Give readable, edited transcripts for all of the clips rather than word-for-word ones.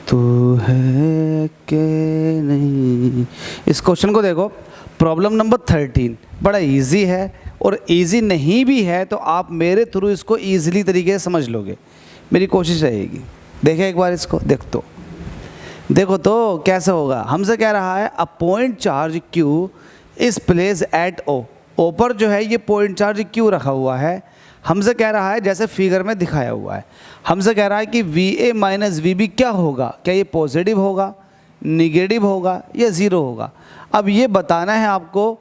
तू है कि नहीं। इस क्वेश्चन को देखो, प्रॉब्लम नंबर 13 बड़ा इजी है, और इजी नहीं भी है तो आप मेरे थ्रू इसको इजीली तरीके से समझ लोगे, मेरी कोशिश रहेगी। देखें एक बार इसको, देखो तो कैसे होगा। हमसे कह रहा है अ पॉइंट चार्ज Q इस प्लेस एट O पर जो है ये पॉइंट चार्ज Q रखा हुआ है। हमसे कह रहा है जैसे फिगर में दिखाया हुआ है, हमसे कह रहा है कि VA माइनस VB क्या होगा, क्या ये पॉजिटिव होगा, निगेटिव होगा या ज़ीरो होगा। अब ये बताना है आपको,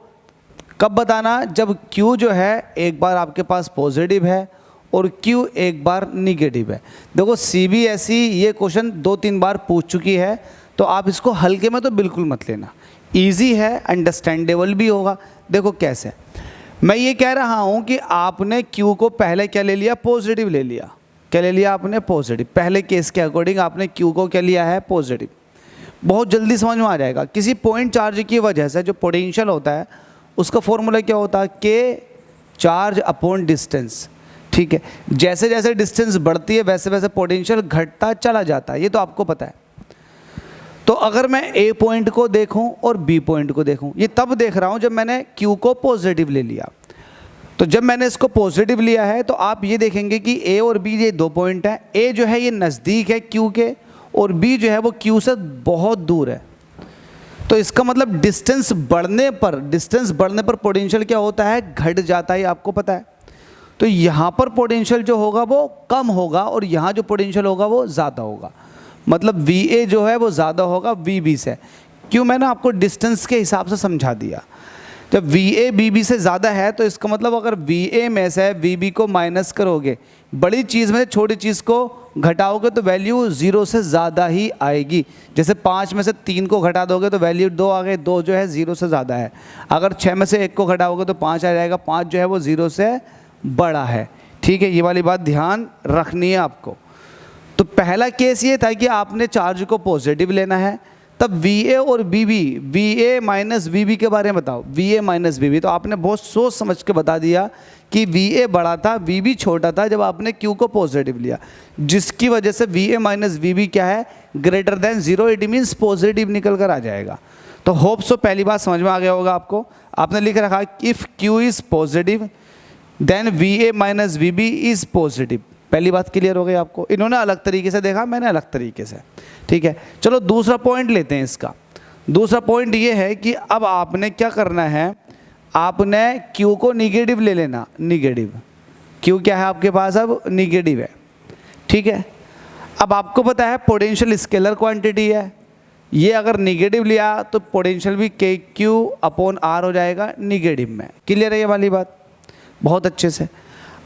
कब बताना, जब Q जो है एक बार आपके पास पॉजिटिव है और Q एक बार निगेटिव है। देखो CBSE ये क्वेश्चन 2-3 बार पूछ चुकी है, तो आप इसको हल्के में तो बिल्कुल मत लेना, इजी है, अंडरस्टैंडेबल भी होगा। देखो कैसे, मैं ये कह रहा हूँ कि आपने Q को पहले क्या ले लिया, पॉजिटिव ले लिया। क्या ले लिया आपने, पॉजिटिव। पहले केस के अकॉर्डिंग आपने Q को क्या लिया है, पॉजिटिव। बहुत जल्दी समझ में आ जाएगा। किसी पॉइंट चार्ज की वजह से जो पोटेंशियल होता है उसका फॉर्मूला क्या होता है, K चार्ज अपॉन डिस्टेंस। ठीक है, जैसे जैसे डिस्टेंस बढ़ती है वैसे वैसे पोटेंशियल घटता चला जाता है, ये तो आपको पता है। तो अगर मैं A पॉइंट को देखूं और B पॉइंट को देखूं, ये तब देख रहा हूं जब मैंने Q को पॉजिटिव ले लिया। तो जब मैंने इसको पॉजिटिव लिया है तो आप ये देखेंगे कि A और B ये 2 पॉइंट हैं। A जो है ये नज़दीक है Q के, और B जो है वो Q से बहुत दूर है। तो इसका मतलब डिस्टेंस बढ़ने पर पोटेंशियल क्या होता है, घट जाता है, आपको पता है। तो यहाँ पर पोटेंशियल जो होगा वो कम होगा और यहाँ जो पोटेंशियल होगा वो ज़्यादा होगा। मतलब VA जो है वो ज़्यादा होगा VB से। क्यों, मैंने आपको डिस्टेंस के हिसाब से समझा दिया। जब VA BB से ज़्यादा है तो इसका मतलब अगर VA में से VB को माइनस करोगे, बड़ी चीज़ में छोटी चीज़ को घटाओगे तो वैल्यू 0 से ज़्यादा ही आएगी। जैसे 5 में से 3 को घटा दोगे तो वैल्यू 2 आ गई, 2 जो है 0 से ज़्यादा है। अगर 6 में से 1 को घटाओगे तो 5 आ जाएगा, 5 जो है वो 0 से बड़ा है। ठीक है, ये वाली बात ध्यान रखनी है आपको। तो पहला केस ये था कि आपने चार्ज को पॉजिटिव लेना है, तब VA और BB, VA माइनस VB के बारे में बताओ। VA माइनस VB तो आपने बहुत सोच समझ के बता दिया कि VA बड़ा था VB छोटा था जब आपने Q को पॉजिटिव लिया, जिसकी वजह से VA माइनस VB क्या है, greater than 0। It means positive निकल कर आ जाएगा। तो होप सो पहली बात समझ में आ गया होगा आपको। आपने लिख रखा if Q is positive then VA minus VB is positive. पहली बात क्लियर हो गई आपको। इन्होंने अलग तरीके से देखा, मैंने अलग तरीके से। ठीक है, चलो दूसरा पॉइंट लेते हैं इसका। दूसरा पॉइंट ये है कि अब आपने क्या करना है, आपने Q को निगेटिव ले लेना। निगेटिव Q क्या है आपके पास, अब निगेटिव है। ठीक है, अब आपको पता है पोटेंशियल स्केलर क्वांटिटी है, ये अगर निगेटिव लिया तो पोटेंशियल भी KQ अपॉन R हो जाएगा निगेटिव में। क्लियर है ये वाली बात, बहुत अच्छे से।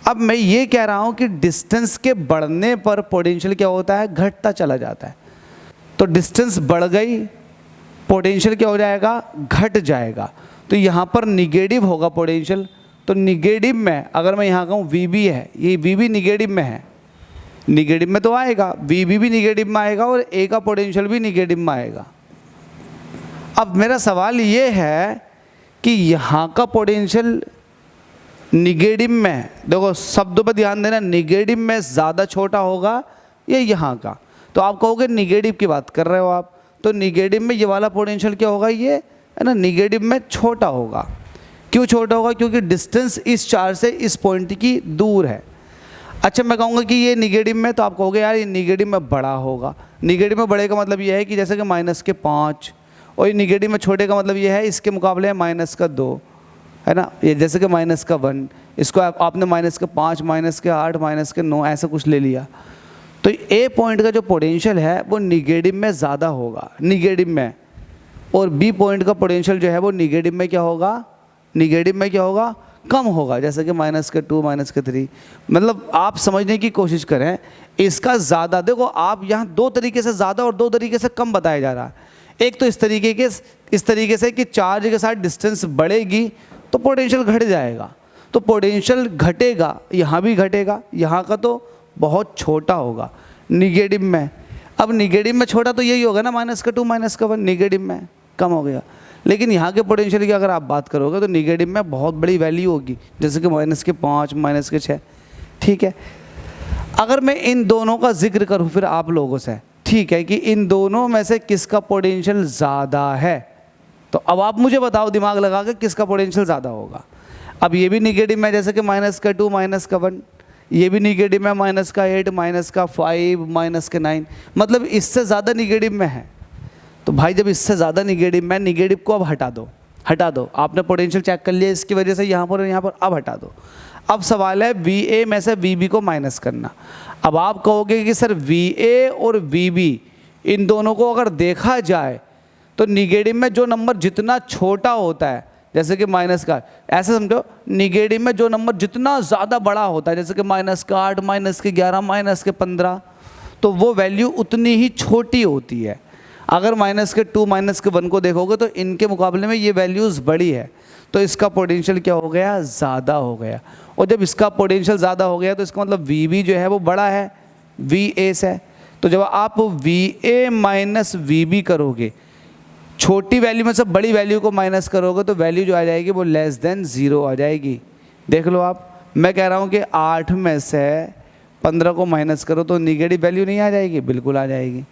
अब मैं ये कह रहा हूँ कि डिस्टेंस के बढ़ने पर पोटेंशियल क्या होता है, घटता चला जाता है। तो डिस्टेंस बढ़ गई, पोटेंशियल क्या हो जाएगा, घट जाएगा। तो यहाँ पर निगेटिव होगा पोटेंशियल। तो निगेटिव में अगर मैं यहाँ कहूँ VB है, ये VB निगेटिव में है, निगेटिव में तो आएगा, VB भी निगेटिव में आएगा और A का पोटेंशियल भी निगेटिव में आएगा। अब मेरा सवाल ये है कि यहाँ का पोटेंशियल निगेटिव में, देखो शब्दों पर ध्यान देना, निगेटिव में ज़्यादा छोटा होगा या यहाँ का। तो आप कहोगे निगेटिव की बात कर रहे हो आप, तो निगेटिव में ये वाला पोटेंशियल क्या होगा, ये है ना, निगेटिव में छोटा होगा। क्यों छोटा होगा, क्योंकि डिस्टेंस इस चार्ज से इस पॉइंट की दूर है। अच्छा, मैं कहूँगा कि ये निगेटिव में, तो आप कहोगे यार ये निगेटिव में बड़ा होगा। निगेटिव में बड़े का मतलब ये है कि जैसे कि -5, और ये निगेटिव में छोटे का मतलब ये है इसके मुकाबले -2, है ना, ये जैसे कि -1, इसको आपने -5, -8, -9 ऐसा कुछ ले लिया। तो A पॉइंट का जो पोटेंशियल है वो निगेटिव में ज़्यादा होगा, निगेटिव में, और B पॉइंट का पोटेंशियल जो है वो निगेटिव में क्या होगा, निगेटिव में क्या होगा, कम होगा, जैसे कि -2, -3। मतलब आप समझने की कोशिश करें, इसका ज़्यादा, देखो आप यहाँ 2 तरीके से ज़्यादा और 2 तरीके से कम बताया जा रहा है। एक तो इस तरीके से कि चार्ज के साथ डिस्टेंस बढ़ेगी तो पोटेंशियल घट जाएगा, तो पोटेंशियल घटेगा, यहाँ भी घटेगा, यहाँ का तो बहुत छोटा होगा निगेटिव में। अब निगेटिव में छोटा तो यही होगा ना, -2, -1, निगेटिव में कम हो गया। लेकिन यहाँ के पोटेंशियल की अगर आप बात करोगे तो निगेटिव में बहुत बड़ी वैल्यू होगी, जैसे कि -5, -6। ठीक है, अगर मैं इन दोनों का जिक्र करूँ फिर आप लोगों से, ठीक है कि इन दोनों में से किसका पोटेंशियल ज़्यादा है। तो अब आप मुझे बताओ दिमाग लगा के किसका पोटेंशियल ज़्यादा होगा। अब ये भी निगेटिव में, जैसे कि -2 -1, ये भी निगेटिव में, -8 -5 -9, मतलब इससे ज़्यादा निगेटिव में है। तो भाई जब इससे ज़्यादा निगेटिव में, निगेटिव को अब हटा दो। आपने पोटेंशियल चेक कर लिया इसकी वजह से यहाँ पर और यहाँ पर, अब हटा दो। अब सवाल है VA में से VB को माइनस करना। अब आप कहोगे कि सर VA और VB इन दोनों को अगर देखा जाए तो निगेटिव में जो नंबर जितना छोटा होता है, जैसे कि माइनस का, ऐसे समझो निगेटिव में जो नंबर जितना ज़्यादा बड़ा होता है, जैसे कि -8 -11 -15, तो वो वैल्यू उतनी ही छोटी होती है। अगर -2 -1 को देखोगे तो इनके मुकाबले में ये वैल्यूज़ बड़ी है, तो इसका पोटेंशियल क्या हो गया, ज़्यादा हो गया। और जब इसका पोटेंशियल ज़्यादा हो गया तो इसका मतलब VB जो है वो बड़ा है VA से। तो जब आप VA माइनस VB करोगे, छोटी वैल्यू में से बड़ी वैल्यू को माइनस करोगे तो वैल्यू जो आ जाएगी वो <0 आ जाएगी। देख लो आप, मैं कह रहा हूँ कि 8 में से 15 को माइनस करो तो निगेटिव वैल्यू नहीं आ जाएगी, बिल्कुल आ जाएगी।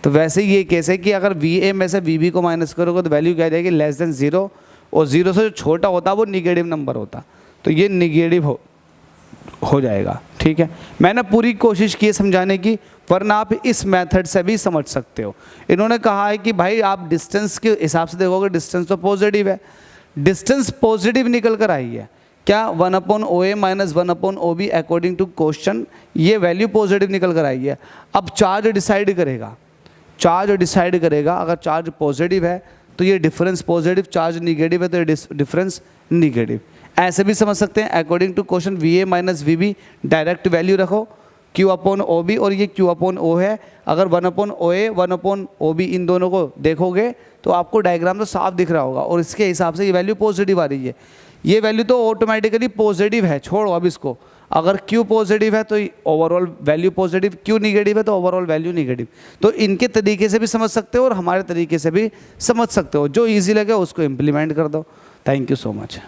तो वैसे ही ये केस है कि अगर VA में से VB को माइनस करोगे तो वैल्यू क्या आ जाएगी, <0, और 0 से जो छोटा होता है वो निगेटिव नंबर होता, तो ये निगेटिव हो जाएगा। ठीक है, मैंने पूरी कोशिश की है समझाने की, वरना आप इस मेथड से भी समझ सकते हो। इन्होंने कहा है कि भाई आप डिस्टेंस के हिसाब से देखोगे, डिस्टेंस तो पॉजिटिव है, डिस्टेंस पॉजिटिव निकल कर आई है क्या, 1/OA minus 1/OB according to question, ये वैल्यू पॉजिटिव निकल कर आई है। अब चार्ज डिसाइड करेगा, अगर चार्ज पॉजिटिव है तो ये डिफरेंस पॉजिटिव, चार्ज निगेटिव है तो ये डिफरेंस निगेटिव। ऐसे भी समझ सकते हैं according to question VA minus VB, direct value रखो Q/OB, और ये Q/O है। अगर 1/OA 1/OB इन दोनों को देखोगे तो आपको डायग्राम तो साफ दिख रहा होगा, और इसके हिसाब से ये वैल्यू पॉजिटिव आ रही है। ये वैल्यू तो ऑटोमेटिकली पॉजिटिव है, छोड़ो अब इसको। अगर Q पॉजिटिव है तो overall value positive, Q negative है तो ओवरऑल वैल्यू निगेटिव। तो इनके तरीके से भी समझ सकते हो और हमारे तरीके से भी समझ सकते हो, जो ईजी लगे उसको इम्प्लीमेंट कर दो। Thank you so much.